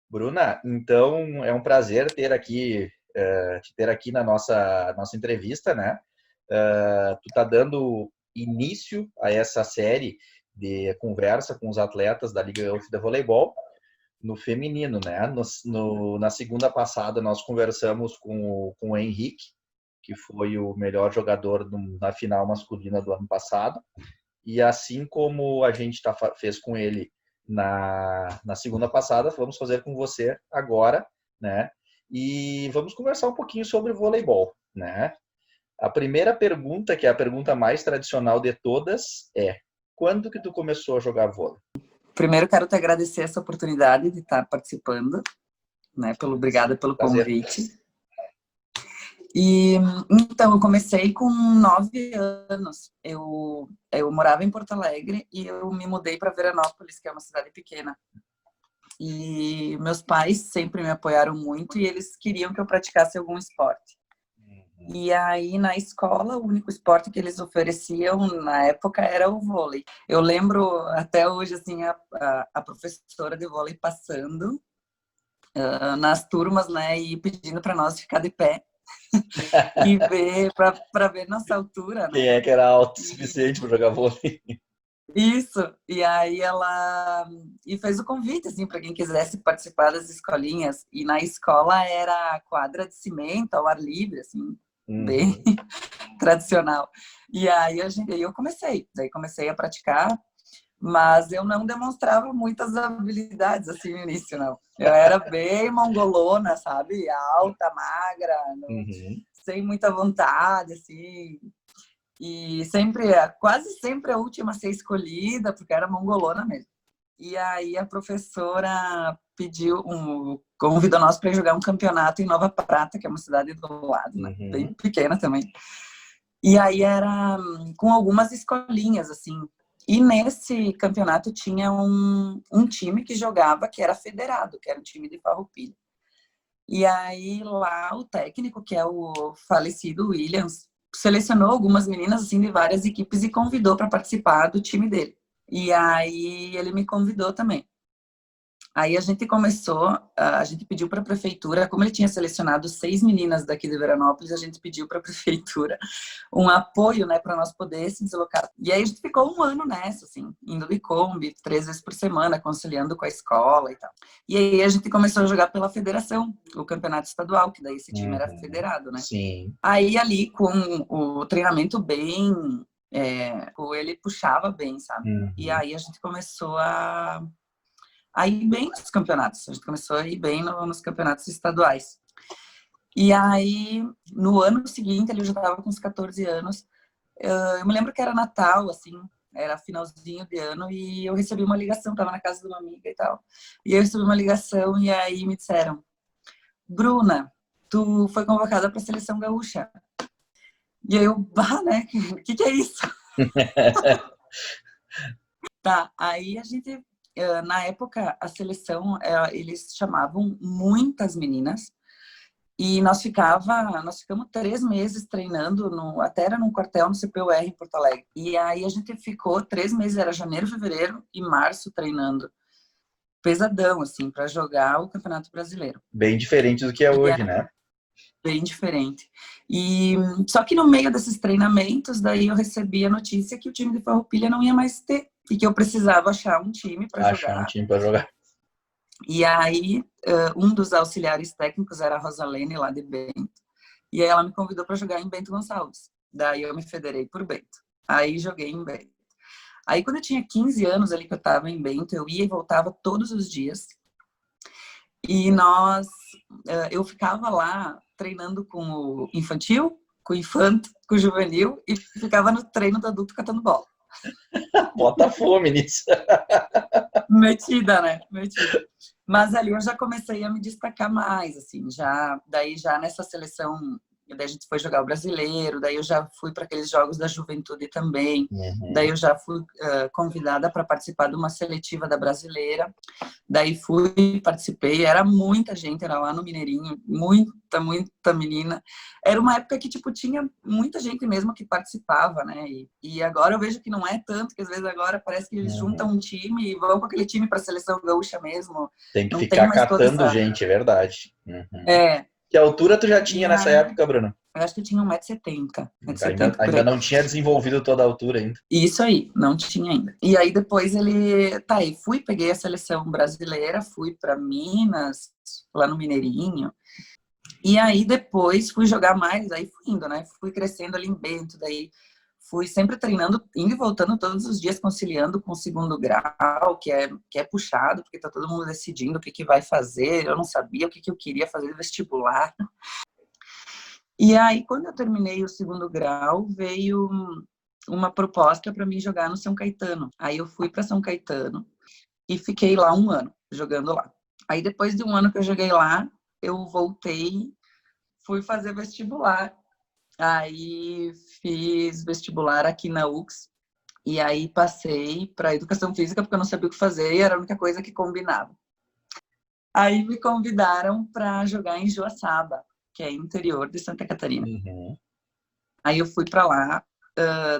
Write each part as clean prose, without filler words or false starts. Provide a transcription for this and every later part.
Bruna, então é um prazer te ter aqui na nossa entrevista, né? Tu tá dando início a essa série de conversa com os atletas da Liga Gaúcha de Voleibol no feminino, né? Na segunda passada nós conversamos com o Henrique, que foi o melhor jogador na final masculina do ano passado. E assim como a gente fez com ele na segunda passada, vamos fazer com você agora, né? E vamos conversar um pouquinho sobre voleibol, né? A primeira pergunta, que é a pergunta mais tradicional de todas, é: quando que tu começou a jogar vôlei? Primeiro, quero te agradecer essa oportunidade de estar participando, né? Obrigada pelo Prazer. convite. E então, eu comecei com 9 anos. Eu morava em Porto Alegre e eu me mudei para Veranópolis, que é uma cidade pequena. E meus pais sempre me apoiaram muito e eles queriam que eu praticasse algum esporte. E aí, na escola, o único esporte que eles ofereciam na época era o vôlei. Eu lembro até hoje, assim, a professora de vôlei passando nas turmas, né, e pedindo para nós ficar de pé e ver, para ver nossa altura, né? Quem é que era alto o suficiente para jogar vôlei? Isso, e aí ela fez o convite, assim, para quem quisesse participar das escolinhas, e na escola era quadra de cimento, ao ar livre, assim, bem tradicional. E aí eu comecei a praticar, mas eu não demonstrava muitas habilidades, assim, no início, não. Eu era bem mongolona, sabe? Alta, magra, sem muita vontade, assim. E quase sempre a última a ser escolhida, porque era mongolona mesmo. E aí a professora convidou nós para jogar um campeonato em Nova Prata, que é uma cidade do lado, né? Bem pequena também. E aí era com algumas escolinhas, assim. E nesse campeonato tinha um time que jogava, que era federado, que era o time de Farroupilha. E aí lá o técnico, que é o falecido Williams, selecionou algumas meninas assim de várias equipes e convidou para participar do time dele. E aí ele me convidou também. Aí a gente pediu para a prefeitura, como ele tinha selecionado 6 meninas daqui de Veranópolis, a gente pediu para a prefeitura um apoio, né, para nós poder se deslocar. E aí a gente ficou um ano nessa, assim, indo de Kombi 3 vezes por semana, conciliando com a escola e tal. E aí a gente começou a jogar pela federação, o campeonato estadual, que daí esse time era federado, né? Sim. Aí ali com o treinamento bem, ele puxava bem, sabe? E aí a gente começou a ir bem nos campeonatos. A gente começou a ir bem nos campeonatos estaduais. E aí, no ano seguinte, eu já estava com uns 14 anos. Eu me lembro que era Natal, assim, era finalzinho de ano, e eu recebi uma ligação, estava na casa de uma amiga e tal. E eu recebi uma ligação e aí me disseram: Bruna, tu foi convocada para a seleção gaúcha. E aí eu, né? O que é isso? Tá, aí a gente, na época, a seleção, eles chamavam muitas meninas e nós ficamos 3 meses treinando, até era num quartel no CPUR em Porto Alegre. E aí a gente ficou 3 meses, era janeiro, fevereiro e março treinando. Pesadão, assim, para jogar o Campeonato Brasileiro. Bem diferente do que é hoje, né? Bem diferente. E só que no meio desses treinamentos, daí eu recebi a notícia que o time de Farroupilha não ia mais ter e que eu precisava achar um time para jogar. Achar um time para jogar. E aí um dos auxiliares técnicos era a Rosalene, lá de Bento. E aí ela me convidou para jogar em Bento Gonçalves. Daí eu me federei por Bento. Aí joguei em Bento. Aí quando eu tinha 15 anos ali que eu estava em Bento, eu ia e voltava todos os dias. E eu ficava lá treinando com o infantil, com o infanto, com o juvenil e ficava no treino do adulto catando bola. Bota fome nisso. Metida, né? Metida. Mas ali eu já comecei a me destacar mais, assim, já nessa seleção E daí a gente foi jogar o brasileiro, daí eu já fui para aqueles jogos da juventude também. Uhum. Daí eu já fui convidada para participar de uma seletiva da brasileira. Daí fui, participei, era muita gente, era lá no Mineirinho, muita menina. Era uma época que, tipo, tinha muita gente mesmo que participava, né? E agora eu vejo que não é tanto, que às vezes agora parece que eles juntam um time e vão com aquele time para a seleção gaúcha mesmo. Tem que Não tem ficar mais toda catando essa... gente, é verdade. Uhum. É. Que altura tu já E tinha nessa aí, época, Bruno? eu acho que eu tinha 1,70 m, por Ainda aí. não tinha desenvolvido toda a altura ainda. Isso aí, não tinha ainda. E aí depois ele, tá aí, peguei a seleção brasileira, fui para Minas, lá no Mineirinho. E aí depois fui jogar mais, aí fui indo, né? Fui crescendo ali em Bento, daí fui sempre treinando, indo e voltando todos os dias, conciliando com o segundo grau, que é puxado, porque tá todo mundo decidindo o que vai fazer. Eu não sabia o que eu queria fazer no vestibular. E aí, quando eu terminei o segundo grau, veio uma proposta para mim jogar no São Caetano. Aí eu fui para São Caetano e fiquei lá 1 ano, jogando lá. Aí depois de 1 ano que eu joguei lá, eu voltei, fui fazer vestibular. Aí fiz vestibular aqui na UX. E aí passei para educação física porque eu não sabia o que fazer e era a única coisa que combinava. Aí me convidaram para jogar em Joaçaba, que é interior de Santa Catarina. Uhum. Aí eu fui para lá,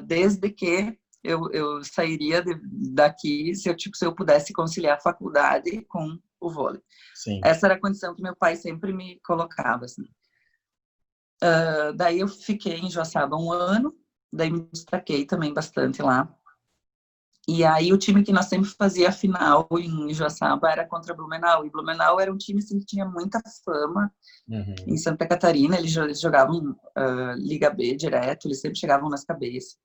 desde que eu sairia daqui se eu pudesse conciliar a faculdade com o vôlei. Sim. Essa era a condição que meu pai sempre me colocava. Assim. Daí eu fiquei em Joaçaba 1 ano, daí me destaquei também bastante lá. E aí o time que nós sempre fazia a final em Joaçaba era contra Blumenau. E Blumenau era um time assim, que tinha muita fama em Santa Catarina. Eles jogavam Liga B direto, eles sempre chegavam nas cabeças.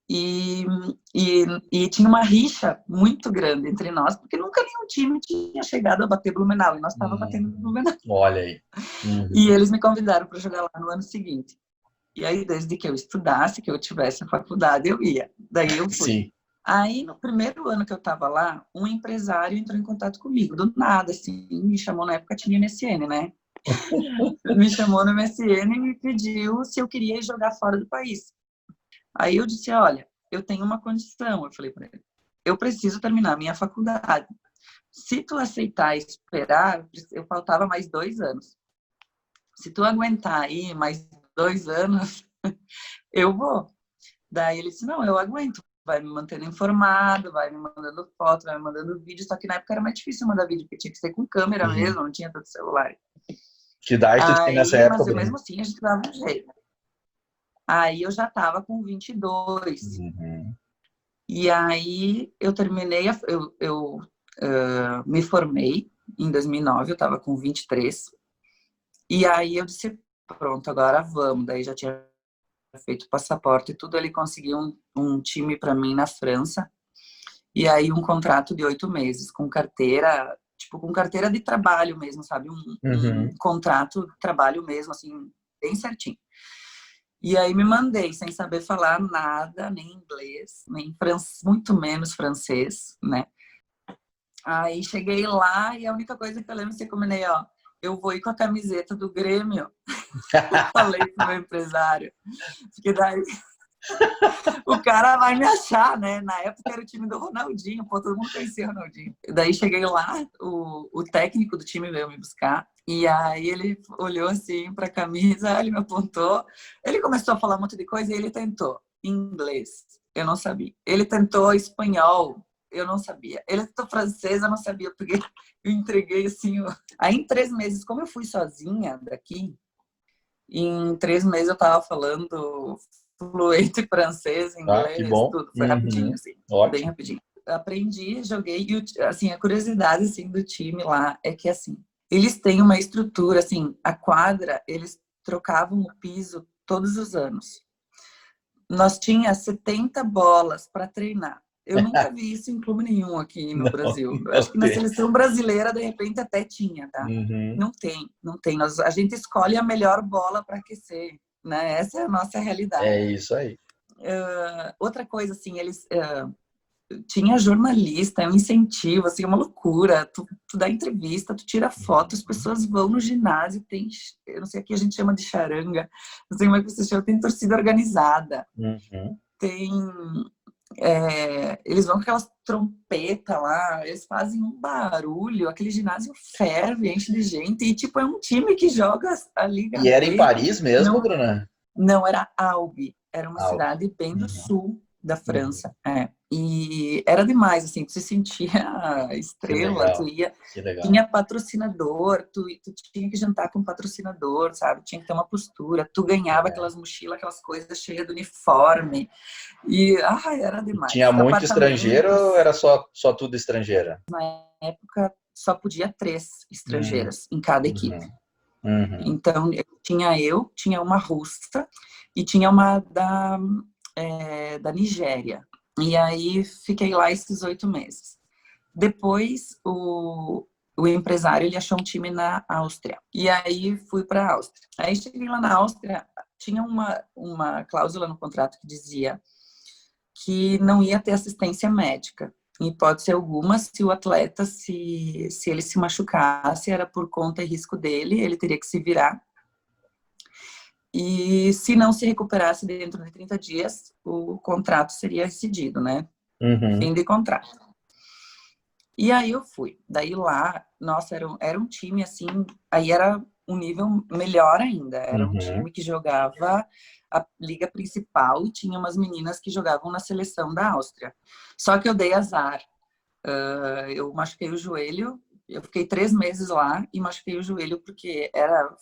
E tinha uma rixa muito grande entre nós, porque nunca nenhum time tinha chegado a bater Blumenau, e nós estávamos batendo Blumenau. Olha aí. E eles me convidaram para jogar lá no ano seguinte. E aí, desde que eu estudasse, que eu tivesse a faculdade, eu ia. Daí eu fui. Sim. Aí, no primeiro ano que eu estava lá, um empresário entrou em contato comigo, do nada, assim, me chamou, na época tinha MSN, né? Me chamou no MSN e me pediu se eu queria ir jogar fora do país. Aí eu disse, olha, eu tenho uma condição, eu falei para ele, eu preciso terminar minha faculdade. Se tu aceitar esperar, eu faltava mais 2 anos. Se tu aguentar aí mais 2 anos, eu vou. Daí ele disse, não, eu aguento. Vai me mantendo informado, vai me mandando foto, vai me mandando vídeo. Só que na época era mais difícil mandar vídeo, porque tinha que ser com câmera mesmo, não tinha tanto celular. Que idade tu tinha nessa época, mas Bruno? mesmo assim a gente dava um jeito. Aí eu já estava com 22. E aí eu terminei, eu me formei em 2009, eu estava com 23. E aí eu disse, pronto, agora vamos. Daí já tinha feito passaporte e tudo. Ele conseguiu um time para mim na França. E aí um contrato de 8 meses, com carteira, tipo, com carteira de trabalho mesmo, sabe? Um contrato de trabalho mesmo, assim, bem certinho. E aí me mandei, sem saber falar nada, nem inglês, nem muito menos francês, né? Aí cheguei lá e a única coisa que eu lembro, assim, combinei, ó, eu vou ir com a camiseta do Grêmio. Falei pro meu empresário. Porque daí o cara vai me achar, né? Na época era o time do Ronaldinho, pô, todo mundo conhecia o Ronaldinho. Daí cheguei lá, o técnico do time veio me buscar, e aí ele olhou assim pra camisa, ele me apontou, ele começou a falar um monte de coisa e ele tentou inglês, eu não sabia. Ele tentou espanhol, eu não sabia. Ele tentou francês, eu não sabia, porque eu entreguei assim. Aí em 3 meses, como eu fui sozinha daqui, em 3 meses eu tava falando fluente francês, Que inglês, bom. tudo. Foi rapidinho, assim. Ótimo. Bem rapidinho. Aprendi, joguei. E, assim, a curiosidade, assim, do time lá é que, assim, eles têm uma estrutura, assim, a quadra, eles trocavam o piso todos os anos. Nós tinha 70 bolas para treinar. Eu nunca vi isso em clube nenhum aqui no Brasil. Eu acho que na seleção brasileira, de repente, até tinha, tá? Não tem, não tem. A gente escolhe a melhor bola para aquecer, né? Essa é a nossa realidade. É isso aí. Outra coisa, assim, eles tinha jornalista, é um incentivo, assim, é uma loucura. Tu dá entrevista, tu tira foto, as pessoas vão no ginásio, tem, eu não sei, aqui a gente chama de charanga, não sei como é que você chama, tem torcida organizada, tem... eles vão com aquelas trompetas lá, eles fazem um barulho, aquele ginásio ferve, enche de gente, e tipo, é um time que joga a Liga E era em B. Paris mesmo, Bruna? Não, era Albi, era uma Albi. cidade bem do sul da França. E era demais, assim, tu se sentia estrela, tu ia... Que legal. Tinha patrocinador, tu tinha que jantar com patrocinador, sabe? Tinha que ter uma postura, tu ganhava aquelas mochilas, aquelas coisas cheias de uniforme. E, era demais. Tinha muito estrangeiro ou era só tudo estrangeira? Na época, só podia 3 estrangeiras em cada equipe. Então, tinha uma russa e tinha uma da Nigéria. E aí, fiquei lá esses 8 meses. Depois, o empresário, ele achou um time na Áustria. E aí, fui para a Áustria. Aí, cheguei lá na Áustria, tinha uma cláusula no contrato que dizia que não ia ter assistência médica. Em hipótese alguma, se o atleta, se ele se machucasse, era por conta e risco dele, ele teria que se virar. E se não se recuperasse dentro de 30 dias, o contrato seria rescindido, né? Fim de contrato. E aí eu fui. Daí lá, nossa, era um time assim, aí era um nível melhor ainda. Era um time que jogava a liga principal e tinha umas meninas que jogavam na seleção da Áustria. Só que eu dei azar. Eu machuquei o joelho, eu fiquei 3 meses lá e machuquei o joelho porque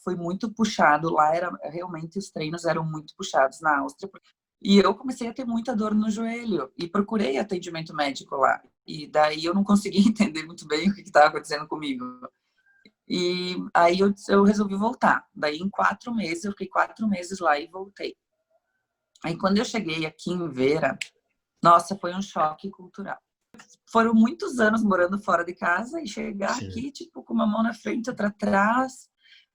foi muito puxado lá, realmente os treinos eram muito puxados na Áustria. E eu comecei a ter muita dor no joelho e procurei atendimento médico lá. E daí eu não conseguia entender muito bem o que estava acontecendo comigo. E aí eu resolvi voltar. Daí em 4 meses, eu fiquei 4 meses lá e voltei. Aí quando eu cheguei aqui em Vera, nossa, foi um choque cultural. Foram muitos anos morando fora de casa e chegar aqui, tipo, com uma mão na frente, outra atrás.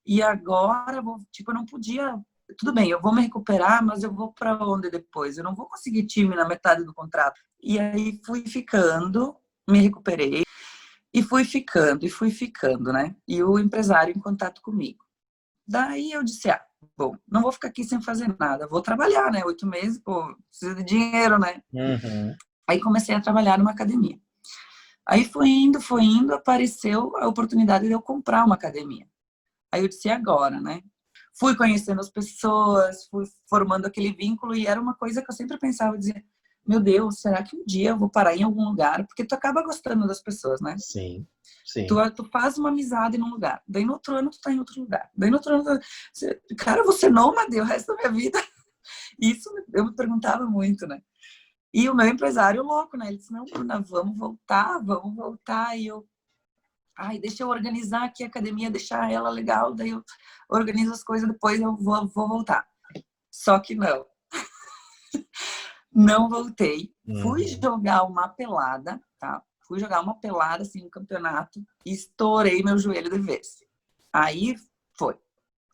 E agora, eu não podia... Tudo bem, eu vou me recuperar, mas eu vou para onde depois? Eu não vou conseguir time na metade do contrato. E aí fui ficando, me recuperei, e fui ficando, né? E o empresário em contato comigo. Daí eu disse, bom, não vou ficar aqui sem fazer nada, vou trabalhar, né? 8 meses, pô, preciso de dinheiro, né? Aí comecei a trabalhar numa academia. Aí foi indo, apareceu a oportunidade de eu comprar uma academia. Aí eu disse, agora, né? Fui conhecendo as pessoas, fui formando aquele vínculo e era uma coisa que eu sempre pensava, dizia, meu Deus, será que um dia eu vou parar em algum lugar? Porque tu acaba gostando das pessoas, né? Sim. Tu faz uma amizade num lugar, daí no outro ano tu tá em outro lugar, daí no outro ano cara, você nômade o resto da minha vida. Isso eu me perguntava muito, né? E o meu empresário louco, né? Ele disse, não, Bruna, vamos voltar. E eu, deixa eu organizar aqui a academia, deixar ela legal, daí eu organizo as coisas, depois eu vou voltar. Só que não. Não voltei. Fui jogar uma pelada, tá? Fui jogar uma pelada, assim, no campeonato, e estourei meu joelho de vez. Aí foi.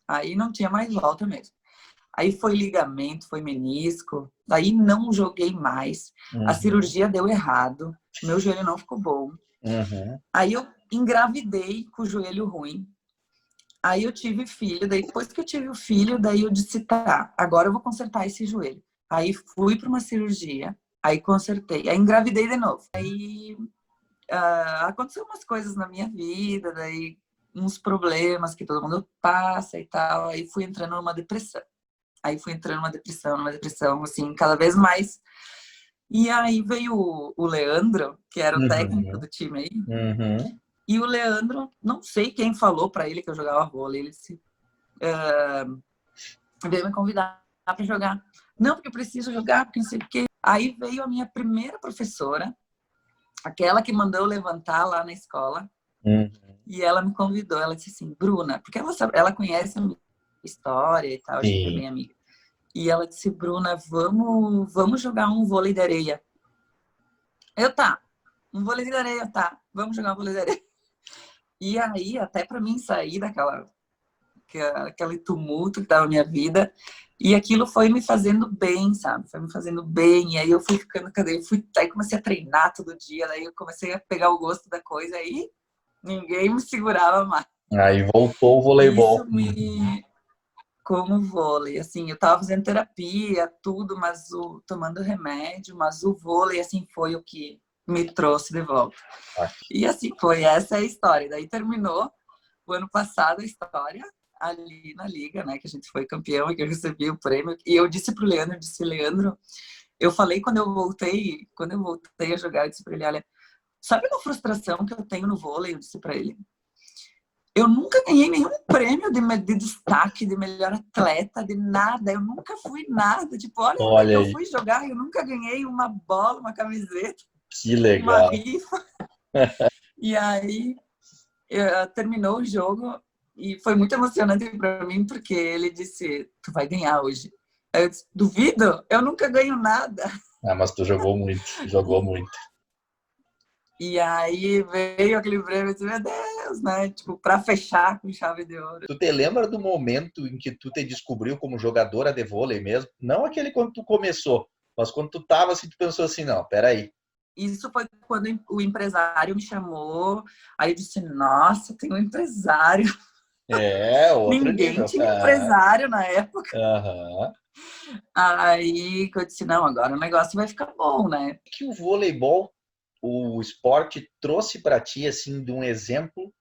Aí não tinha mais volta mesmo. Aí foi ligamento, foi menisco, daí não joguei mais. A cirurgia deu errado, meu joelho não ficou bom. Aí eu engravidei com o joelho ruim. Aí eu tive filho, daí depois que eu tive o filho, daí eu disse, tá, agora eu vou consertar esse joelho. Aí fui para uma cirurgia, aí consertei, aí engravidei de novo. Aí aconteceu umas coisas na minha vida, daí uns problemas que todo mundo passa e tal, aí fui entrando numa depressão. Numa depressão, assim, cada vez mais. E aí veio o Leandro, que era o técnico do time aí. E o Leandro, não sei quem falou para ele que eu jogava vôlei. Ele disse, veio me convidar para jogar. Não, porque eu preciso jogar, porque não sei o quê. Aí veio a minha primeira professora, aquela que mandou eu levantar lá na escola. E ela me convidou. Ela disse assim, Bruna, porque ela conhece a minha história e tal, a gente é bem amiga. E ela disse, Bruna, vamos jogar um vôlei de areia. Um vôlei de areia, tá. Vamos jogar um vôlei de areia. E aí, até para mim sair daquela aquele tumulto que tava na minha vida. E aquilo foi me fazendo bem, sabe? Foi me fazendo bem. E aí eu fui ficando, aí comecei a treinar todo dia, daí eu comecei a pegar o gosto da coisa, aí ninguém me segurava mais. Aí voltou o voleibol. Isso me... Como vôlei, assim, eu tava fazendo terapia, tudo, tomando remédio, mas o vôlei, assim, foi o que me trouxe de volta. E assim foi, essa é a história. Daí terminou o ano passado a história, ali na Liga, né, que a gente foi campeão e que eu recebi o prêmio. E eu disse pro Leandro, Leandro, eu falei quando eu voltei a jogar, eu disse pra ele, olha, sabe uma frustração que eu tenho no vôlei? Eu disse pra ele, eu nunca ganhei nenhum prêmio de destaque, de melhor atleta, de nada. Eu nunca fui nada. Tipo, olha eu fui jogar, eu nunca ganhei uma bola, uma camiseta. Que legal. Uma rifa. E aí, terminou o jogo e foi muito emocionante para mim, porque ele disse, tu vai ganhar hoje. Aí eu disse, duvido, eu nunca ganho nada. Ah, mas tu jogou muito. E aí veio aquele prêmio e disse, meu Deus, né? Tipo, pra fechar com chave de ouro. Tu te lembra do momento em que tu te descobriu como jogadora de vôlei mesmo? Não aquele quando tu começou, mas quando tu tava assim, tu pensou assim, não, peraí. Isso foi quando o empresário me chamou, aí eu disse, nossa, tem um empresário. Outro Ninguém nível. tinha empresário na época. Aham. Aí eu disse, não, agora o negócio vai ficar bom, né? O que o voleibol, o esporte, trouxe para ti, assim, de um exemplo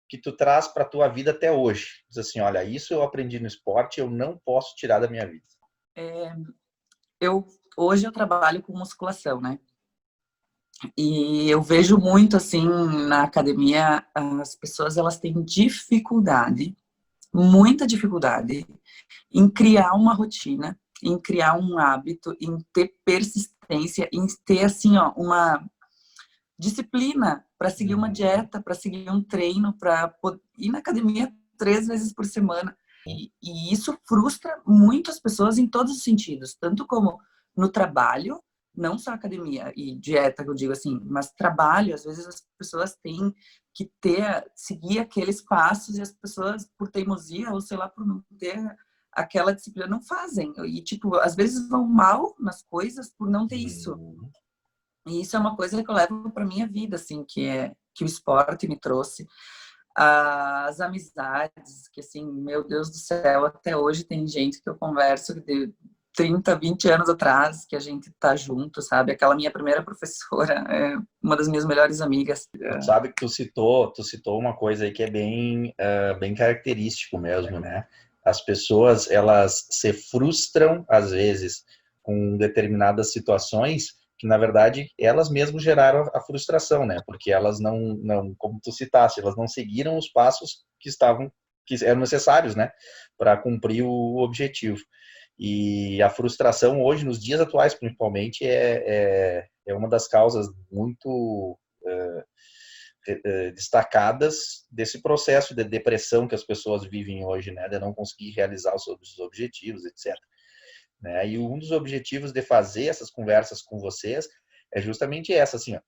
que tu traz para tua vida até hoje? Diz assim, olha, isso eu aprendi no esporte, eu não posso tirar da minha vida. Hoje eu trabalho com musculação, né? E eu vejo muito, assim, na academia, as pessoas, elas têm dificuldade, muita dificuldade, em criar uma rotina, em criar um hábito, em ter persistência, em ter, assim, ó, uma disciplina para seguir uma dieta, para seguir um treino, para ir na academia 3 vezes por semana. E isso frustra muitas pessoas em todos os sentidos, tanto como no trabalho, não só academia e dieta, que eu digo assim, mas trabalho. Às vezes as pessoas têm que seguir aqueles passos e as pessoas, por teimosia ou sei lá, por não ter aquela disciplina, não fazem. E, tipo, às vezes vão mal nas coisas por não ter isso. E isso é uma coisa que eu levo para minha vida, assim, que o esporte me trouxe. As amizades, que assim, meu Deus do céu, até hoje tem gente que eu converso de 30, 20 anos atrás, que a gente tá junto, sabe? Aquela minha primeira professora é uma das minhas melhores amigas. Sabe que tu citou uma coisa aí que é bem característico mesmo, né? As pessoas, elas se frustram, às vezes, com determinadas situações que, na verdade, elas mesmas geraram a frustração, né? Porque elas não, como tu citaste, elas não seguiram os passos que eram necessários, né? Para cumprir o objetivo. E a frustração hoje, nos dias atuais, principalmente, é uma das causas muito destacadas desse processo de depressão que as pessoas vivem hoje, né? De não conseguir realizar os seus objetivos, etc. Né? E um dos objetivos de fazer essas conversas com vocês é justamente essa, assim, ó,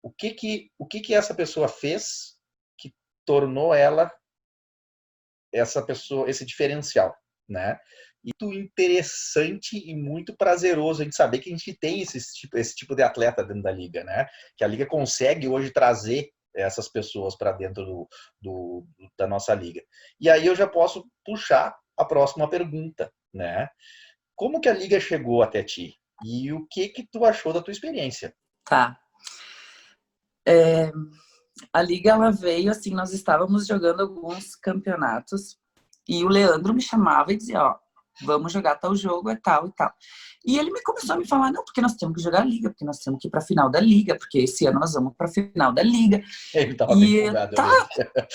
o que essa pessoa fez que tornou ela essa pessoa, esse diferencial, né? E muito interessante e muito prazeroso a gente saber que a gente tem esse tipo de atleta dentro da liga, né? Que a liga consegue hoje trazer essas pessoas para dentro da nossa liga. E aí eu já posso puxar a próxima pergunta, né? Como que a liga chegou até ti? E o que tu achou da tua experiência? Tá. A liga, ela veio assim, nós estávamos jogando alguns campeonatos e o Leandro me chamava e dizia, ó, vamos jogar tal jogo, é tal e tal. E ele começou a me falar, não, porque nós temos que jogar a liga, porque nós temos que ir para a final da liga, porque esse ano nós vamos para a final da liga. Ele estava bem empolgado.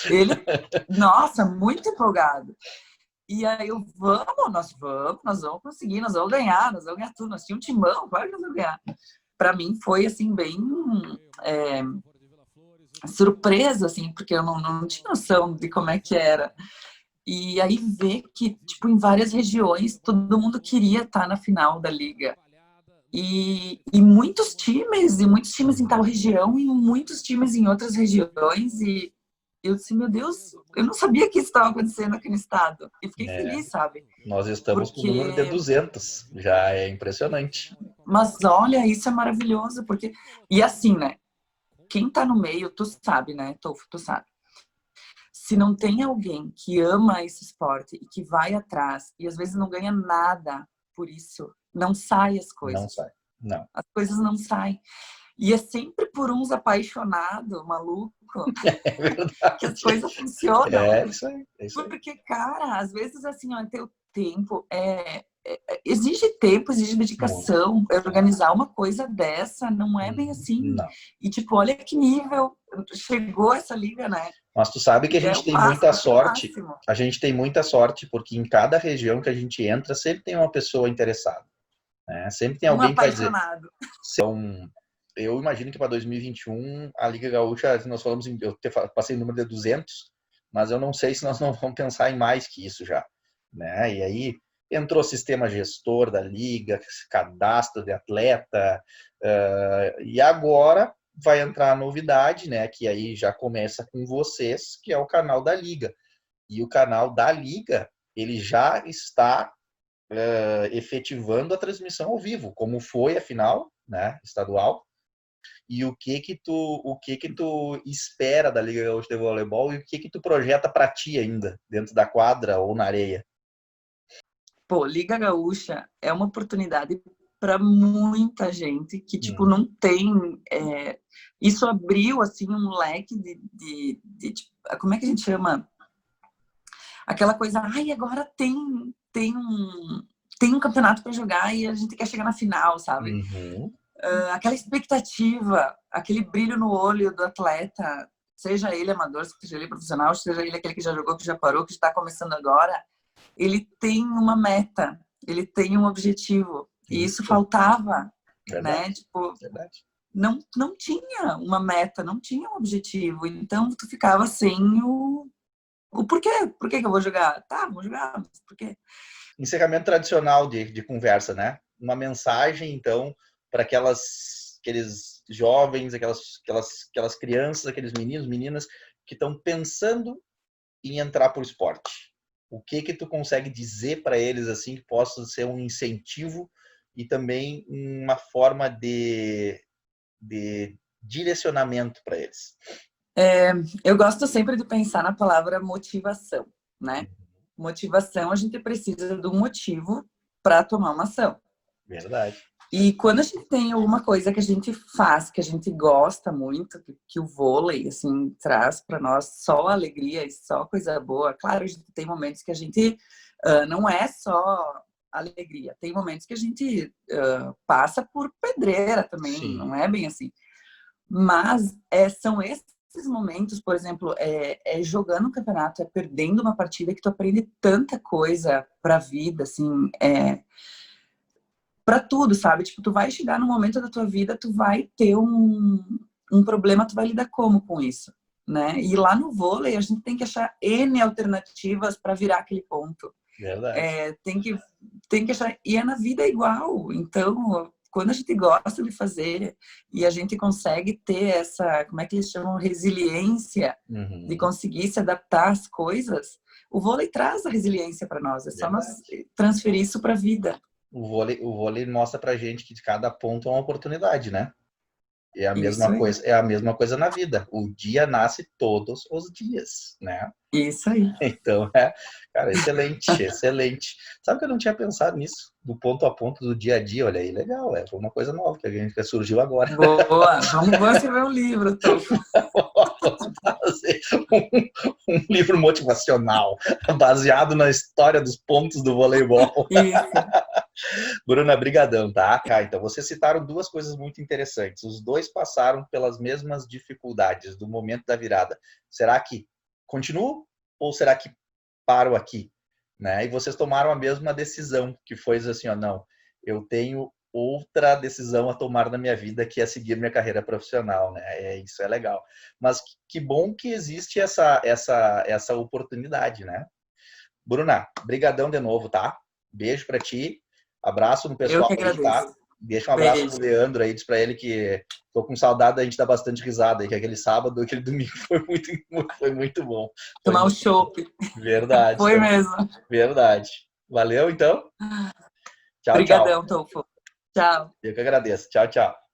Ele, nossa, muito empolgado. E aí nós vamos conseguir, nós vamos ganhar tudo. Nós tínhamos um timão, claro que nós vamos ganhar. Para mim foi assim, bem surpresa, assim, porque eu não tinha noção de como é que era. E aí ver que, tipo, em várias regiões, todo mundo queria estar na final da liga. E muitos times em tal região e muitos times em outras regiões. Eu disse, meu Deus, eu não sabia que isso estava acontecendo aqui no estado. E fiquei feliz, sabe? Nós estamos com o número de Porque, 200. Já é impressionante. mas olha, isso é maravilhoso, porque... E assim, né? Quem tá no meio, tu sabe, né, Tofo, tu sabe. Se não tem alguém que ama esse esporte e que vai atrás, e às vezes não ganha nada por isso, não saem as coisas. Não sai, não. As coisas não saem. E é sempre por uns apaixonados, maluco, É verdade. que as coisas funcionam. É isso aí. É isso aí. Porque, cara, às vezes, assim, ó, teu tempo exige tempo, exige dedicação. Organizar uma coisa dessa não é bem assim. Não. E, tipo, olha que nível chegou essa liga, né? Mas tu sabe que a gente tem muita sorte. A gente tem muita sorte, porque em cada região que a gente entra, sempre tem uma pessoa interessada. Né? Sempre tem alguém que vai dizer. Então, eu imagino que para 2021, a Liga Gaúcha, nós falamos, eu passei o número de 200, mas eu não sei se nós não vamos pensar em mais que isso já. Né? E aí entrou sistema gestor da Liga, cadastro de atleta, e agora vai entrar a novidade, né, que aí já começa com vocês, que é o canal da Liga. E o canal da Liga, ele já está efetivando a transmissão ao vivo, como foi a final, né, estadual. E o que que tu espera da Liga Gaúcha de Voleibol e o que tu projeta para ti ainda, dentro da quadra ou na areia? Pô, Liga Gaúcha é uma oportunidade para muita gente que, tipo, não tem... Isso abriu, assim, um leque de tipo, como é que a gente chama? Aquela coisa, ai, agora tem um campeonato para jogar e a gente quer chegar na final, sabe? Aquela expectativa, aquele brilho no olho do atleta, seja ele amador, seja ele profissional, seja ele aquele que já jogou, que já parou, que está começando agora, ele tem uma meta, ele tem um objetivo. E isso faltava, né? Tipo, não tinha uma meta, não tinha um objetivo. Então, tu ficava sem o porquê. Por que eu vou jogar? Tá, vou jogar, mas por quê? Encerramento tradicional de conversa, né? Uma mensagem, então, para aqueles jovens, aquelas crianças, aqueles meninos, meninas que estão pensando em entrar por esporte. O que tu consegue dizer para eles assim que possa ser um incentivo e também uma forma de direcionamento para eles? Eu gosto sempre de pensar na palavra motivação, né? Motivação, a gente precisa de um motivo para tomar uma ação. Verdade. E quando a gente tem alguma coisa que a gente faz, que a gente gosta muito, que o vôlei, assim, traz para nós só alegria e só coisa boa. Claro, a gente tem momentos que a gente não é só alegria. Tem momentos que a gente passa por pedreira também, sim, não é bem assim. Mas são esses momentos, por exemplo, jogando um campeonato, perdendo uma partida que tu aprende tanta coisa para a vida, assim, para tudo, sabe? Tipo, tu vai chegar num momento da tua vida, tu vai ter um problema, tu vai lidar como com isso, né? E lá no vôlei, a gente tem que achar N alternativas para virar aquele ponto. Verdade. Tem que achar... E na vida igual. Então, quando a gente gosta de fazer e a gente consegue ter essa, como é que eles chamam? Resiliência, de conseguir se adaptar às coisas, o vôlei traz a resiliência para nós. É só nós transferir isso para a vida. O vôlei mostra pra gente que cada ponto é uma oportunidade, né? É a mesma coisa na vida. O dia nasce todos os dias, né? Isso aí. Então, cara, excelente, excelente. Sabe que eu não tinha pensado nisso, do ponto a ponto do dia a dia, olha aí, legal, foi uma coisa nova que surgiu agora. Boa, vamos escrever um livro, então. Vamos fazer um livro motivacional, baseado na história dos pontos do voleibol. Isso. Bruna, brigadão, tá? Então, vocês citaram duas coisas muito interessantes. Os dois passaram pelas mesmas dificuldades do momento da virada. Será que continuo ou será que paro aqui? Né? E vocês tomaram a mesma decisão, que foi assim, ó, não, eu tenho outra decisão a tomar na minha vida, que é seguir minha carreira profissional, né? Isso é legal. Mas que bom que existe essa oportunidade, né? Bruna, brigadão de novo, tá? Beijo pra ti. Abraço no pessoal aí, tá? deixa um abraço Beijo. pro Leandro aí, diz pra ele que tô com saudade da gente dar bastante risada aí, que aquele sábado, aquele domingo foi muito bom. Foi Tomar um muito... chopp. Verdade. Foi mesmo. Verdade. Valeu, então. Tchau, tchau. Obrigadão, Tofo. Tchau. Eu que agradeço. Tchau, tchau.